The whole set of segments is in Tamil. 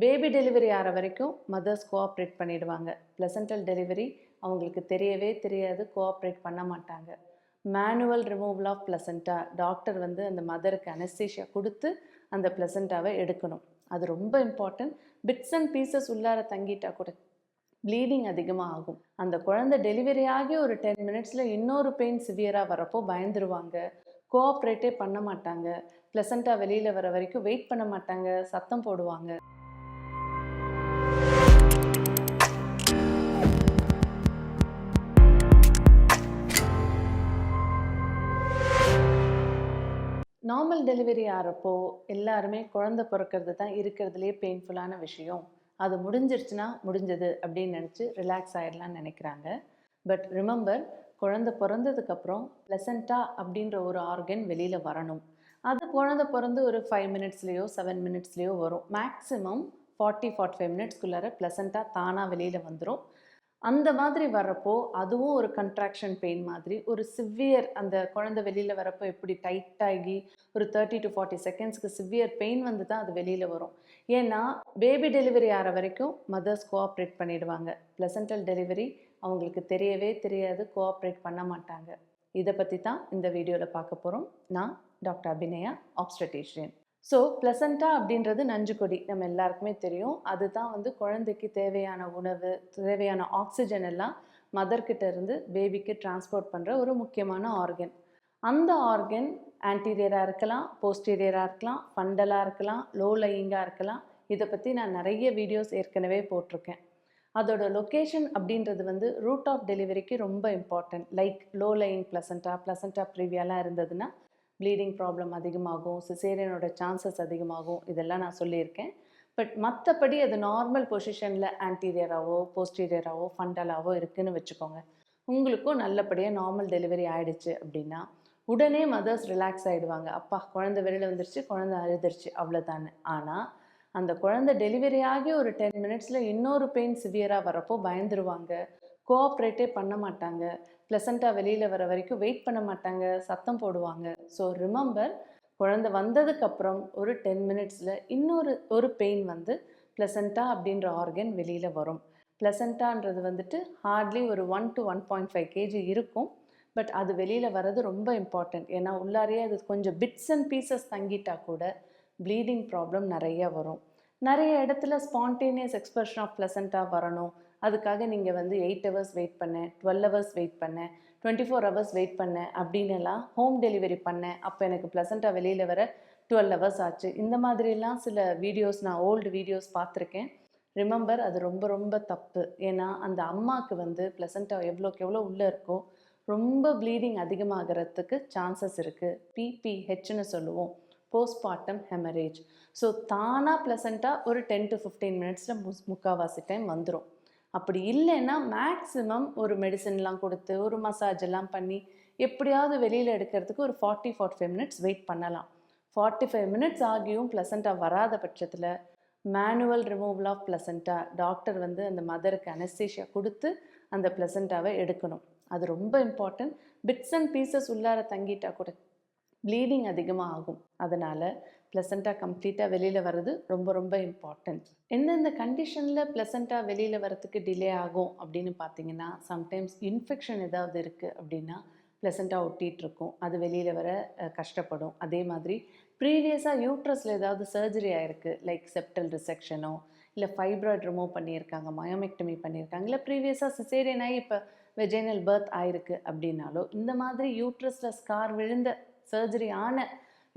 பேபி டெலிவரி ஆகிற வரைக்கும் மதர்ஸ் கோஆப்ரேட் பண்ணிடுவாங்க. பிளசன்டல் டெலிவரி அவங்களுக்கு தெரியவே தெரியாது, கோஆப்ரேட் பண்ண மாட்டாங்க. மேனுவல் ரிமூவல் ஆஃப் பிளசண்டா, டாக்டர் வந்து அந்த மதருக்கு அனஸ்தீஷியா கொடுத்து அந்த பிளசண்டாவை எடுக்கணும். அது ரொம்ப இம்பார்ட்டன்ட். பிட்ஸ் அண்ட் பீசஸ் உள்ளார தங்கிட்டா கூட ப்ளீடிங் அதிகமாக ஆகும். அந்த குழந்தை டெலிவரி ஆகி ஒரு 10 மினிட்ஸில் இன்னொரு பெயின் சிவியராக வரப்போ பயந்துருவாங்க, கோஆப்ரேட்டே பண்ண மாட்டாங்க, பிளசண்டா வெளியில் வர வரைக்கும் வெயிட் பண்ண மாட்டாங்க, சத்தம் போடுவாங்க. நார்மல் டெலிவரி ஆகிறப்போ எல்லாருமே குழந்தை பிறக்கிறது தான் இருக்கிறதுலே பெயின்ஃபுல்லான விஷயம், அது முடிஞ்சிருச்சுன்னா முடிஞ்சது அப்படின்னு நினச்சி ரிலாக்ஸ் ஆகிடலான்னு நினைக்கிறாங்க. பட் ரிமெம்பர், குழந்தை பிறந்ததுக்கப்புறம் பிளசண்டா அப்படின்ற ஒரு ஆர்கன் வெளியில் வரணும். அது குழந்தை பிறந்து ஒரு 5 மினிட்ஸ்லேயோ 7 மினிட்ஸ்லேயோ வரும். மேக்ஸிமம் 40-45 மினிட்ஸ்குள்ளார பிளசண்டா தானாக வெளியில் வந்துடும். அந்த மாதிரி வர்றப்போ அதுவும் ஒரு கன்ட்ராக்ஷன் பெயின் மாதிரி, ஒரு சிவியர், அந்த குழந்தை வெளியில் வரப்போ எப்படி டைட் ஆகி ஒரு 30 to 40 செகண்ட்ஸ்க்கு சிவியர் பெயின் வந்து தான் அது வெளியில் வரும். ஏன்னா பேபி டெலிவரி ஆகிற வரைக்கும் மதர்ஸ் கோஆப்ரேட் பண்ணிடுவாங்க. பிளசன்டல் டெலிவரி அவங்களுக்கு தெரியவே தெரியாது, கோஆப்ரேட் பண்ண மாட்டாங்க. இதை பற்றி தான் இந்த வீடியோவில் பார்க்க போகிறோம். நான் டாக்டர் அபிநயா, ஆப்ஸ்டெட்ரிஷியன். ஸோ பிளசண்டா அப்படின்றது நஞ்சுக்கொடி, நம்ம எல்லாருக்குமே தெரியும். அதுதான் வந்து குழந்தைக்கு தேவையான உணவு, தேவையான ஆக்சிஜன் எல்லாம் மதர்கிட்ட இருந்து பேபிக்கு டிரான்ஸ்போர்ட் பண்ணுற ஒரு முக்கியமான ஆர்கன். அந்த ஆர்கன் ஆன்டீரியராக இருக்கலாம், போஸ்டீரியராக இருக்கலாம், ஃபண்டலாக இருக்கலாம், லோ லையிங்காக இருக்கலாம். இதை பற்றி நான் நிறைய வீடியோஸ் ஏற்கனவே போட்டிருக்கேன். அதோட லொக்கேஷன் அப்படின்றது வந்து ரூட் ஆஃப் டெலிவரிக்கு ரொம்ப இம்பார்ட்டன்ட். லைக் லோ லையிங் பிளசண்டா ப்ரீவியாலாம் இருந்ததுன்னா ப்ளீடிங் ப்ராப்ளம் அதிகமாகும், சிசேரியனோட சான்சஸ் அதிகமாகும், இதெல்லாம் நான் சொல்லியிருக்கேன். பட் மற்றபடி அது நார்மல் பொசிஷனில் ஆன்டீரியராகவோ போஸ்டீரியராகவோ ஃபண்டலாகவோ இருக்குதுன்னு வச்சுக்கோங்க. உங்களுக்கும் நல்லபடியாக நார்மல் டெலிவரி ஆகிடுச்சு அப்படின்னா உடனே மதர்ஸ் ரிலாக்ஸ் ஆகிடுவாங்க. அப்பா குழந்தை வெளியில் வந்துருச்சு, குழந்தை அழுதுருச்சு, அவ்வளோதானே. ஆனால் அந்த குழந்தை டெலிவரி ஆகி ஒரு 10 மினிட்ஸில் இன்னொரு பெயின் சிவியராக வரப்போ பயந்துருவாங்க, கோஆப்ரேட்டே பண்ண மாட்டாங்க, பிளசண்டா வெளியில் வர வரைக்கும் வெயிட் பண்ண மாட்டாங்க, சத்தம் போடுவாங்க. ஸோ ரிமெம்பர், குழந்தை வந்ததுக்கப்புறம் ஒரு 10 மினிட்ஸில் இன்னொரு பெயின் வந்து பிளசண்டா அப்படின்ற ஆர்கன் வெளியில் வரும். பிளசண்டான்றது வந்துட்டு ஹார்ட்லி ஒரு 1 to 1.5 kg இருக்கும். பட் அது வெளியில் வர்றது ரொம்ப இம்பார்ட்டண்ட். ஏன்னா உள்ளாரையே அது கொஞ்சம் பிட்ஸ் அண்ட் பீசஸ் தங்கிட்டா கூட ப்ளீடிங் ப்ராப்ளம் நிறைய வரும். நிறைய இடத்துல ஸ்பான்டேனியஸ் எக்ஸ்பிரஷன் ஆஃப் பிளசண்டா வரணும். அதுக்காக நீங்கள் வந்து 8 ஹவர்ஸ் வெயிட் பண்ணேன், 12 ஹவர்ஸ் வெயிட் பண்ணேன், 24 ஹவர்ஸ் வெயிட் பண்ணேன் அப்படின்னுலாம் ஹோம் டெலிவரி பண்ணேன், அப்போ எனக்கு பிளசண்டா வெளியில் வர 12 ஹவர்ஸ் ஆச்சு, இந்த மாதிரிலாம் சில வீடியோஸ், நான் ஓல்டு வீடியோஸ் பார்த்துருக்கேன். ரிமெம்பர், அது ரொம்ப ரொம்ப தப்பு. ஏன்னா அந்த அம்மாவுக்கு வந்து பிளசண்டா எவ்வளோக்கு எவ்வளோ உள்ளே இருக்கோ ரொம்ப ப்ளீடிங் அதிகமாகிறதுக்கு சான்சஸ் இருக்குது. PPHன்னு சொல்லுவோம், போஸ்ட்மார்ட்டம் ஹெமரேஜ். ஸோ தானாக பிளசண்டாக ஒரு 10 to 15 மினிட்ஸில் முக்கால்வாசி டைம் வந்துடும். அப்படி இல்லைன்னா மேக்ஸிமம் ஒரு மெடிசன்லாம் கொடுத்து ஒரு மசாஜ் எல்லாம் பண்ணி எப்படியாவது வெளியில் எடுக்கிறதுக்கு ஒரு 40-45 மினிட்ஸ் வெயிட் பண்ணலாம். 45 மினிட்ஸ் ஆகியும் பிளசண்டா வராத பட்சத்தில் மேனுவல் ரிமூவல் ஆஃப் பிளசண்டா, டாக்டர் வந்து அந்த மதருக்கு அனஸ்தீஷியா கொடுத்து அந்த பிளசண்டாவை எடுக்கணும். அது ரொம்ப இம்பார்ட்டன்ட். பிட்ஸ் அண்ட் பீசஸ் உள்ளார தங்கிட்டா கூட ப்ளீடிங் அதிகமாக ஆகும். அதனால் பிளசண்டா கம்ப்ளீட்டாக வெளியில் வர்றது ரொம்ப ரொம்ப இம்பார்ட்டன்ட். எந்தெந்த கண்டிஷனில் பிளசண்டா வெளியில் வரத்துக்கு டிலே ஆகும் அப்படின்னு பார்த்தீங்கன்னா, சம்டைம்ஸ் இன்ஃபெக்ஷன் ஏதாவது இருக்குது அப்படின்னா பிளசண்டா ஒட்டிகிட்ருக்கும், அது வெளியில் வர கஷ்டப்படும். அதே மாதிரி ப்ரீவியஸாக யூட்ரஸில் ஏதாவது சர்ஜரி ஆகிருக்கு, லைக் செப்டல் ரிசெக்ஷனோ இல்லை ஃபைப்ராய்ட் ரிமூவ் பண்ணியிருக்காங்க, மயோமெக்டமி பண்ணியிருக்காங்க, இல்லை ப்ரீவியஸாக சிசேரியன் ஆகி இப்போ வெஜைனல் பர்த் ஆயிருக்கு அப்படின்னாலோ, இந்த மாதிரி யூட்ரஸில் ஸ்கார் விழுந்த சர்ஜரி ஆன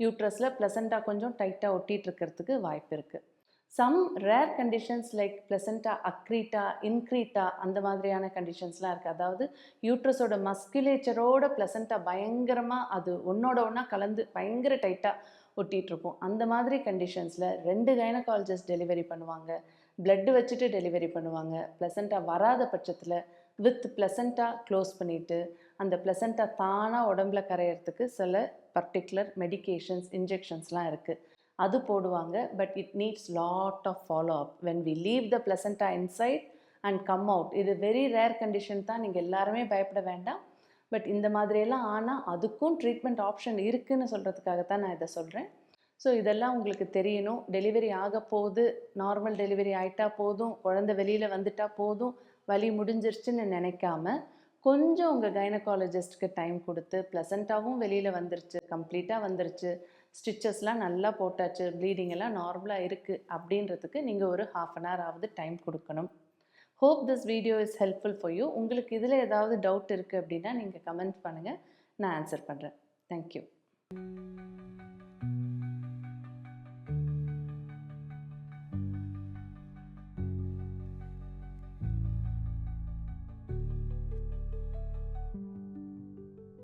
யூட்ரஸில் பிளசண்டா கொஞ்சம் டைட்டாக ஒட்டிகிட்டு இருக்கிறதுக்கு வாய்ப்பு இருக்குது. சம் ரேர் கண்டிஷன்ஸ் லைக் பிளசண்டா அக்ரீட்டா, இன்க்ரீட்டா, அந்த மாதிரியான கண்டிஷன்ஸ்லாம் இருக்குது. அதாவது யூட்ரஸோட மஸ்குலேச்சரோட பிளசண்டா பயங்கரமாக அது ஒன்றோட ஒன்றா கலந்து பயங்கர டைட்டாக ஒட்டிகிட்ருக்கும். அந்த மாதிரி கண்டிஷன்ஸில் 2 கைனகாலஜிஸ்ட் டெலிவரி பண்ணுவாங்க, பிளட்டு வச்சுட்டு டெலிவரி பண்ணுவாங்க. பிளசண்டா வராத பட்சத்தில் வித் பிளசண்டா க்ளோஸ் பண்ணிவிட்டு அந்த பிளசண்டா தானாக உடம்புல கரையிறதுக்கு சில பர்டிகுலர் மெடிகேஷன்ஸ், இன்ஜெக்ஷன்ஸ்லாம் இருக்குது, அது போடுவாங்க. But it needs lot of follow up when we leave the placenta inside and come out. இது வெரி ரேர் கண்டிஷன் தான், நீங்கள் எல்லாருமே பயப்பட வேண்டாம். பட் இந்த மாதிரியெல்லாம் ஆனால் அதுக்கும் ட்ரீட்மெண்ட் ஆப்ஷன் இருக்குதுன்னு சொல்கிறதுக்காகத்தான் நான் இதை சொல்கிறேன். ஸோ இதெல்லாம் உங்களுக்கு தெரியணும். டெலிவரி ஆக போகுது, நார்மல் டெலிவரி ஆயிட்டா போதும், குழந்தை வெளியில் வந்துட்டா போதும், வலி முடிஞ்சிருச்சுன்னு நினைக்காம கொஞ்சம் உங்கள் கைனகாலஜிஸ்ட்க்கு டைம் கொடுத்து, ப்ளசண்ட்டாகவும் வெளியில் வந்துருச்சு, கம்ப்ளீட்டாக வந்துருச்சு, ஸ்டிச்சஸ்லாம் நல்லா போட்டாச்சு, ப்ளீடிங் எல்லாம் நார்மலாக இருக்குது அப்படின்றதுக்கு நீங்கள் ஒரு ½ அன் ஹவர் ஆவது டைம் கொடுக்கணும். Hope this video is helpful for you. உங்களுக்கு இதில் ஏதாவது டவுட் இருக்குது அப்படின்னா நீங்கள் கமெண்ட் பண்ணுங்கள், நான் ஆன்சர் பண்ணுறேன். தேங்க்யூ.